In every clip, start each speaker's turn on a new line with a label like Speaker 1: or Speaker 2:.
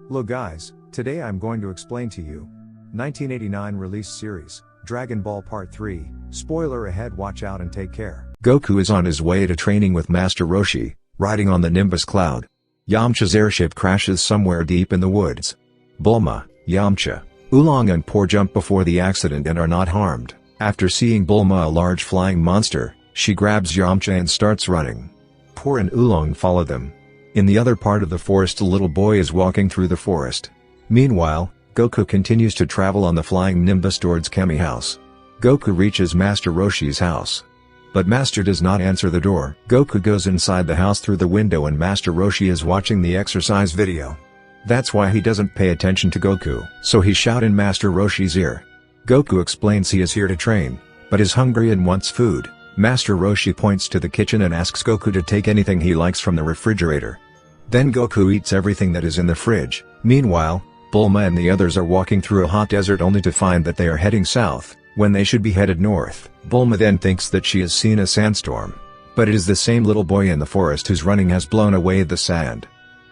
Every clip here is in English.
Speaker 1: Hello guys, today I'm going to explain to you 1989 release series, Dragon Ball Part 3, spoiler ahead, watch out and take care.
Speaker 2: Goku is on his way to training with Master Roshi, riding on the Nimbus cloud. Yamcha's airship crashes somewhere deep in the woods. Bulma, Yamcha, Oolong and Poor jump before the accident and are not harmed. After seeing Bulma, a large flying monster, she grabs Yamcha and starts running. Poor and Oolong follow them. In the other part of the forest, a little boy is walking through the forest. Meanwhile, Goku continues to travel on the flying Nimbus towards Kami house. Goku reaches Master Roshi's house, but Master does not answer the door. Goku goes inside the house through the window and Master Roshi is watching the exercise video. That's why he doesn't pay attention to Goku, so he shouts in Master Roshi's ear. Goku explains he is here to train, but is hungry and wants food. Master Roshi points to the kitchen and asks Goku to take anything he likes from the refrigerator. Then Goku eats everything that is in the fridge. Meanwhile, Bulma and the others are walking through a hot desert only to find that they are heading south, when they should be headed north. Bulma then thinks that she has seen a sandstorm, but it is the same little boy in the forest whose running has blown away the sand.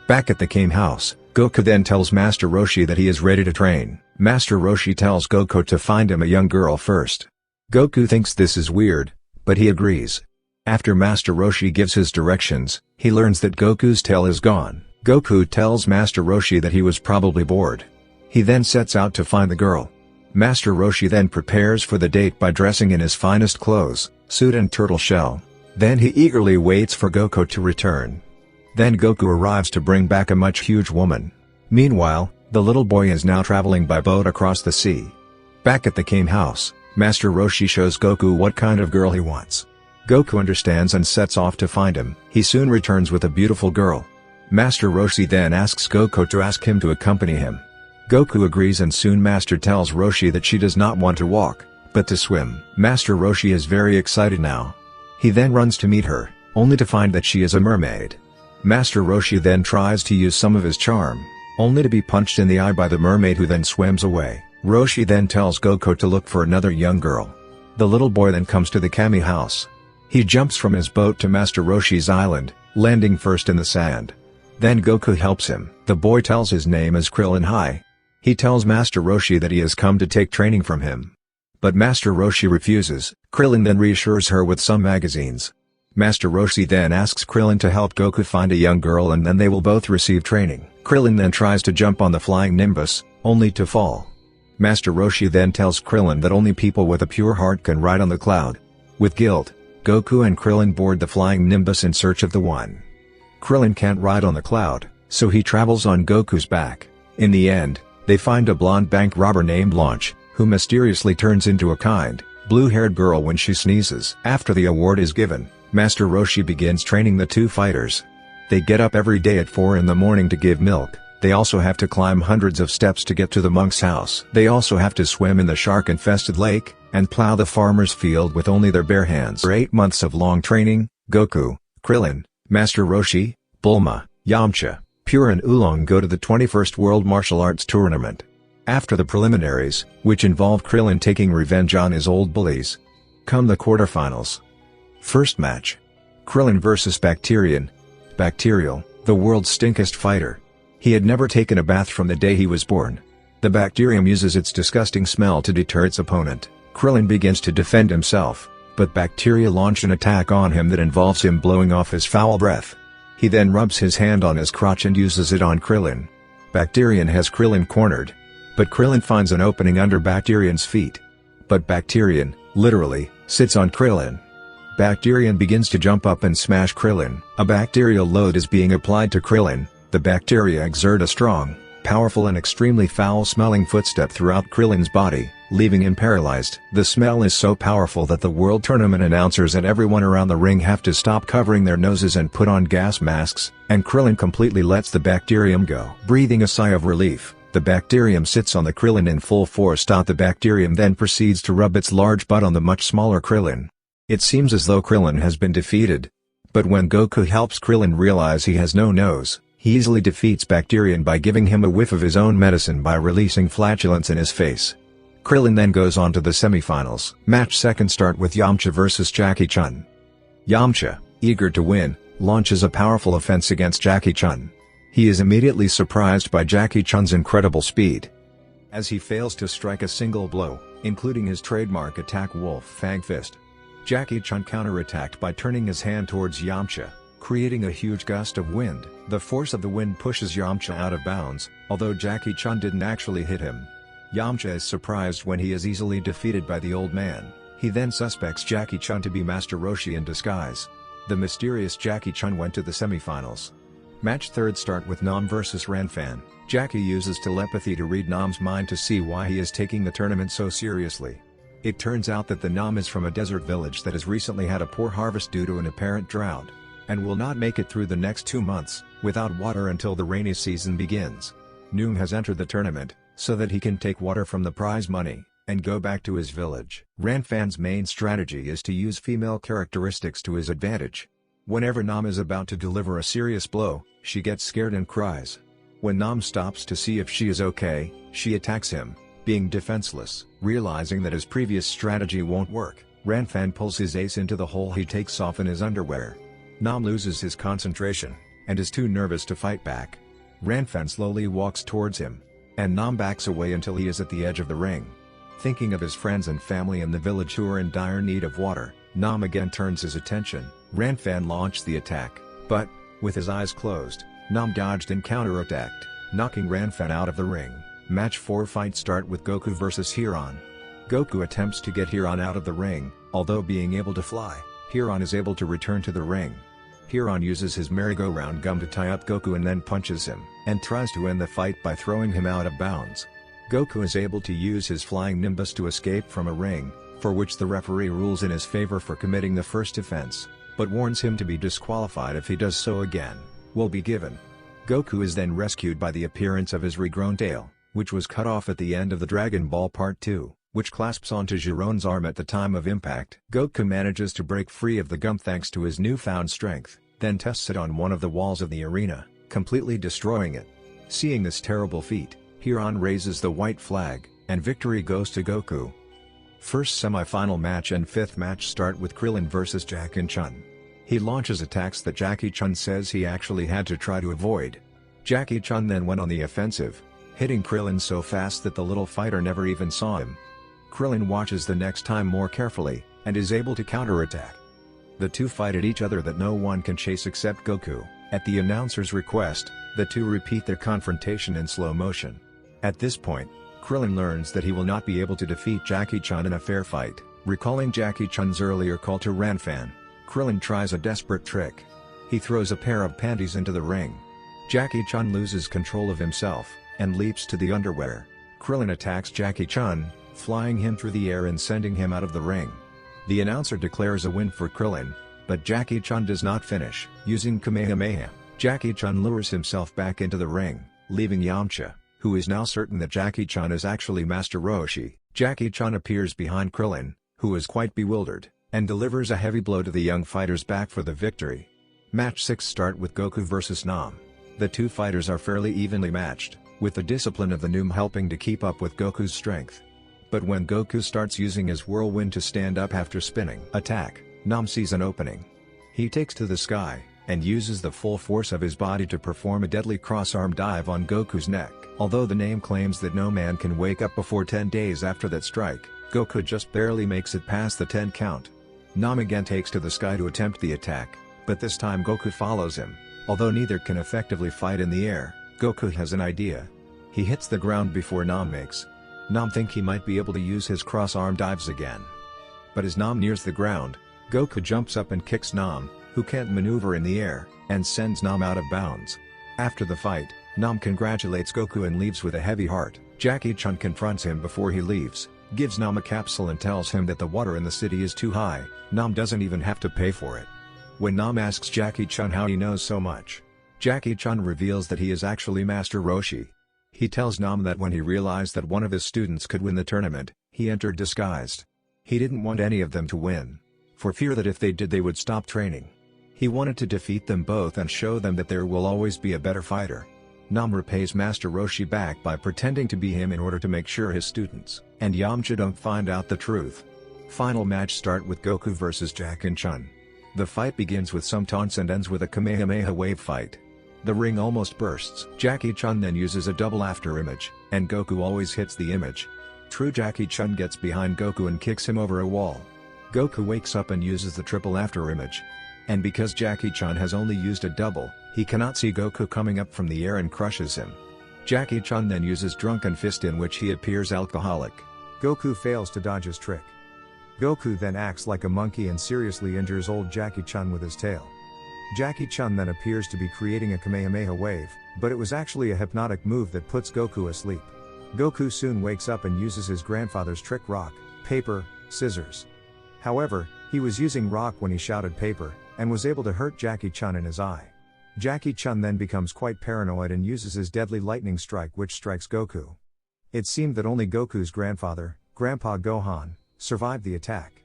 Speaker 2: Back at the Kame house, Goku then tells Master Roshi that he is ready to train. Master Roshi tells Goku to find him a young girl first. Goku thinks this is weird, but he agrees. After Master Roshi gives his directions, he learns that Goku's tail is gone. Goku tells Master Roshi that he was probably bored. He then sets out to find the girl. Master Roshi then prepares for the date by dressing in his finest clothes, suit and turtle shell. Then he eagerly waits for Goku to return. Then Goku arrives to bring back a much huge woman. Meanwhile, the little boy is now traveling by boat across the sea. Back at the Kame house, Master Roshi shows Goku what kind of girl he wants. Goku understands and sets off to find him. He soon returns with a beautiful girl. Master Roshi then asks Goku to ask him to accompany him. Goku agrees and soon Master tells Roshi that she does not want to walk, but to swim. Master Roshi is very excited now. He then runs to meet her, only to find that she is a mermaid. Master Roshi then tries to use some of his charm, only to be punched in the eye by the mermaid, who then swims away. Roshi then tells Goku to look for another young girl. The little boy then comes to the Kami house. He jumps from his boat to Master Roshi's island, landing first in the sand. Then Goku helps him. The boy tells his name as Krillin High. He tells Master Roshi that he has come to take training from him, but Master Roshi refuses. Krillin then reassures her with some magazines. Master Roshi then asks Krillin to help Goku find a young girl and then they will both receive training. Krillin then tries to jump on the flying Nimbus, only to fall. Master Roshi then tells Krillin that only people with a pure heart can ride on the cloud. With guilt, Goku and Krillin board the flying Nimbus in search of the one. Krillin can't ride on the cloud, so he travels on Goku's back. In the end, they find a blonde bank robber named Launch, who mysteriously turns into a kind, blue-haired girl when she sneezes. After the award is given, Master Roshi begins training the two fighters. They get up every day at 4 in the morning to give milk. They also have to climb hundreds of steps to get to the monk's house. They also have to swim in the shark-infested lake, and plow the farmer's field with only their bare hands. For 8 months of long training, Goku, Krillin, Master Roshi, Bulma, Yamcha, Pure and Oolong go to the 21st World Martial Arts Tournament. After the preliminaries, which involve Krillin taking revenge on his old bullies, come the quarterfinals. First match: Krillin vs Bacterian. Bacterial, the world's stinkest fighter. He had never taken a bath from the day he was born. The bacterium uses its disgusting smell to deter its opponent. Krillin begins to defend himself, but Bacteria launch an attack on him that involves him blowing off his foul breath. He then rubs his hand on his crotch and uses it on Krillin. Bacterian has Krillin cornered, but Krillin finds an opening under Bacterian's feet. But Bacterian, literally, sits on Krillin. Bacterian begins to jump up and smash Krillin. A bacterial load is being applied to Krillin. The bacteria exert a strong, powerful and extremely foul-smelling footstep throughout Krillin's body, leaving him paralyzed. The smell is so powerful that the world tournament announcers and everyone around the ring have to stop covering their noses and put on gas masks, and Krillin completely lets the bacterium go. Breathing a sigh of relief, the bacterium sits on the Krillin in full force. The bacterium then proceeds to rub its large butt on the much smaller Krillin. It seems as though Krillin has been defeated. But when Goku helps Krillin realize he has no nose, he easily defeats Bacterian by giving him a whiff of his own medicine by releasing flatulence in his face. Krillin then goes on to the semifinals. Match second start with Yamcha vs Jackie Chun. Yamcha, eager to win, launches a powerful offense against Jackie Chun. He is immediately surprised by Jackie Chun's incredible speed. As he fails to strike a single blow, including his trademark attack Wolf Fang Fist. Jackie Chun counterattacked by turning his hand towards Yamcha, creating a huge gust of wind. The force of the wind pushes Yamcha out of bounds, although Jackie Chun didn't actually hit him. Yamcha is surprised when he is easily defeated by the old man. He then suspects Jackie Chun to be Master Roshi in disguise. The mysterious Jackie Chun went to the semifinals. Match 3 start with Nam vs Ranfan. Jackie uses telepathy to read Nam's mind to see why he is taking the tournament so seriously. It turns out that the Nam is from a desert village that has recently had a poor harvest due to an apparent drought, and will not make it through the next 2 months, without water until the rainy season begins. Noom has entered the tournament, so that he can take water from the prize money, and go back to his village. Ranfan's main strategy is to use female characteristics to his advantage. Whenever Nam is about to deliver a serious blow, she gets scared and cries. When Nam stops to see if she is okay, she attacks him, being defenseless. Realizing that his previous strategy won't work, Ranfan pulls his ace into the hole he takes off in his underwear. Nam loses his concentration, and is too nervous to fight back. Ranfan slowly walks towards him, and Nam backs away until he is at the edge of the ring. Thinking of his friends and family in the village who are in dire need of water, Nam again turns his attention. Ranfan launched the attack, but, with his eyes closed, Nam dodged and counterattacked, knocking Ranfan out of the ring. Match 4 fight start with Goku vs Hiran. Goku attempts to get Hiran out of the ring, although being able to fly, Hiran is able to return to the ring. Hiran uses his merry-go-round gum to tie up Goku and then punches him, and tries to end the fight by throwing him out of bounds. Goku is able to use his flying Nimbus to escape from a ring, for which the referee rules in his favor for committing the first offense, but warns him to be disqualified if he does so again, will be given. Goku is then rescued by the appearance of his regrown tail, which was cut off at the end of the Dragon Ball Part 2, which clasps onto Jiron's arm at the time of impact. Goku manages to break free of the gum thanks to his newfound strength, then tests it on one of the walls of the arena, completely destroying it. Seeing this terrible feat, Hiran raises the white flag, and victory goes to Goku. First semi-final match and fifth match start with Krillin vs Jackie Chun. He launches attacks that Jackie Chun says he actually had to try to avoid. Jackie Chun then went on the offensive, hitting Krillin so fast that the little fighter never even saw him. Krillin watches the next time more carefully, and is able to counterattack. The two fight at each other that no one can chase except Goku. At the announcer's request, the two repeat their confrontation in slow motion. At this point, Krillin learns that he will not be able to defeat Jackie Chun in a fair fight. Recalling Jackie Chun's earlier call to Ranfan, Krillin tries a desperate trick. He throws a pair of panties into the ring. Jackie Chun loses control of himself, and leaps to the underwear. Krillin attacks Jackie Chun, flying him through the air and sending him out of the ring. The announcer declares a win for Krillin, but Jackie Chun does not finish. Using Kamehameha, Jackie Chun lures himself back into the ring, leaving Yamcha, who is now certain that Jackie Chun is actually Master Roshi. Jackie Chun appears behind Krillin, who is quite bewildered, and delivers a heavy blow to the young fighter's back for the victory. Match 6 start with Goku vs Nam. The two fighters are fairly evenly matched, with the discipline of the Noom helping to keep up with Goku's strength. But when Goku starts using his whirlwind to stand up after spinning attack, Nam sees an opening. He takes to the sky, and uses the full force of his body to perform a deadly cross-arm dive on Goku's neck. Although the name claims that no man can wake up before 10 days after that strike, Goku just barely makes it past the 10 count. Nam again takes to the sky to attempt the attack, but this time Goku follows him. Although neither can effectively fight in the air, Goku has an idea. He hits the ground before Nam makes. Nam thinks he might be able to use his cross-arm dives again. But as Nam nears the ground, Goku jumps up and kicks Nam, who can't maneuver in the air, and sends Nam out of bounds. After the fight, Nam congratulates Goku and leaves with a heavy heart. Jackie Chun confronts him before he leaves, gives Nam a capsule and tells him that the water in the city is too high. Nam doesn't even have to pay for it. When Nam asks Jackie Chun how he knows so much, Jackie Chun reveals that he is actually Master Roshi. He tells Nam that when he realized that one of his students could win the tournament, he entered disguised. He didn't want any of them to win, for fear that if they did they would stop training. He wanted to defeat them both and show them that there will always be a better fighter. Nam repays Master Roshi back by pretending to be him in order to make sure his students and Yamcha don't find out the truth. Final match start with Goku vs Jackie Chun. The fight begins with some taunts and ends with a Kamehameha wave fight. The ring almost bursts. Jackie Chun then uses a double after image, and Goku always hits the image. True, Jackie Chun gets behind Goku and kicks him over a wall. Goku wakes up and uses the triple after image. And because Jackie Chun has only used a double, he cannot see Goku coming up from the air and crushes him. Jackie Chun then uses Drunken Fist, in which he appears alcoholic.
Speaker 1: Goku fails to dodge his trick. Goku then acts like a monkey and seriously injures old Jackie Chun with his tail. Jackie Chun then appears to be creating a Kamehameha wave, but it was actually a hypnotic move that puts Goku asleep. Goku soon wakes up and uses his grandfather's trick: rock, paper, scissors. However, he was using rock when he shouted paper, and was able to hurt Jackie Chun in his eye. Jackie Chun then becomes quite paranoid and uses his deadly lightning strike, which strikes Goku. It seemed that only Goku's grandfather, Grandpa Gohan, survived the attack.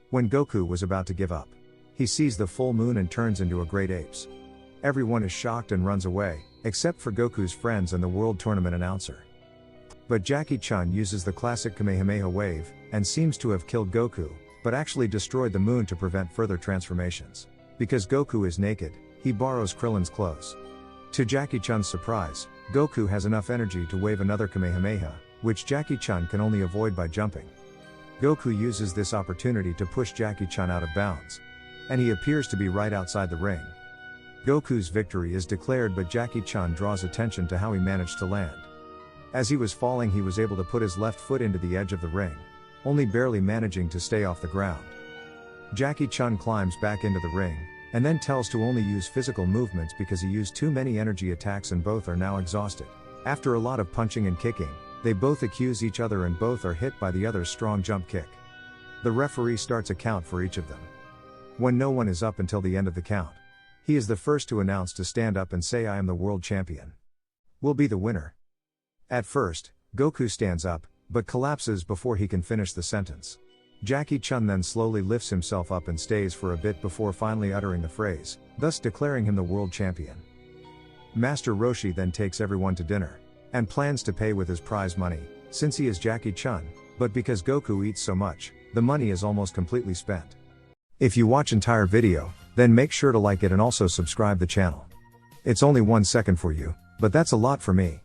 Speaker 1: When Goku was about to give up, he sees the full moon and turns into a great apes. Everyone is shocked and runs away, except for Goku's friends and the World Tournament announcer. But Jackie Chun uses the classic Kamehameha wave, and seems to have killed Goku, but actually destroyed the moon to prevent further transformations. Because Goku is naked, he borrows Krillin's clothes. To Jackie Chun's surprise, Goku has enough energy to wave another Kamehameha, which Jackie Chun can only avoid by jumping. Goku uses this opportunity to push Jackie Chun out of bounds. And he appears to be right outside the ring. Goku's victory is declared, but Jackie Chun draws attention to how he managed to land. As he was falling, he was able to put his left foot into the edge of the ring, only barely managing to stay off the ground. Jackie Chun climbs back into the ring, and then tells to only use physical movements because he used too many energy attacks and both are now exhausted. After a lot of punching and kicking, they both accuse each other and both are hit by the other's strong jump kick. The referee starts a count for each of them. When no one is up until the end of the count, he is the first to announce to stand up and say, "I am the world champion. Will be the winner." At first, Goku stands up, but collapses before he can finish the sentence. Jackie Chun then slowly lifts himself up and stays for a bit before finally uttering the phrase, thus declaring him the world champion. Master Roshi then takes everyone to dinner, and plans to pay with his prize money, since he is Jackie Chun, but because Goku eats so much, the money is almost completely spent. If you watch entire video, then make sure to like it and also subscribe the channel. It's only 1 second for you, but that's a lot for me.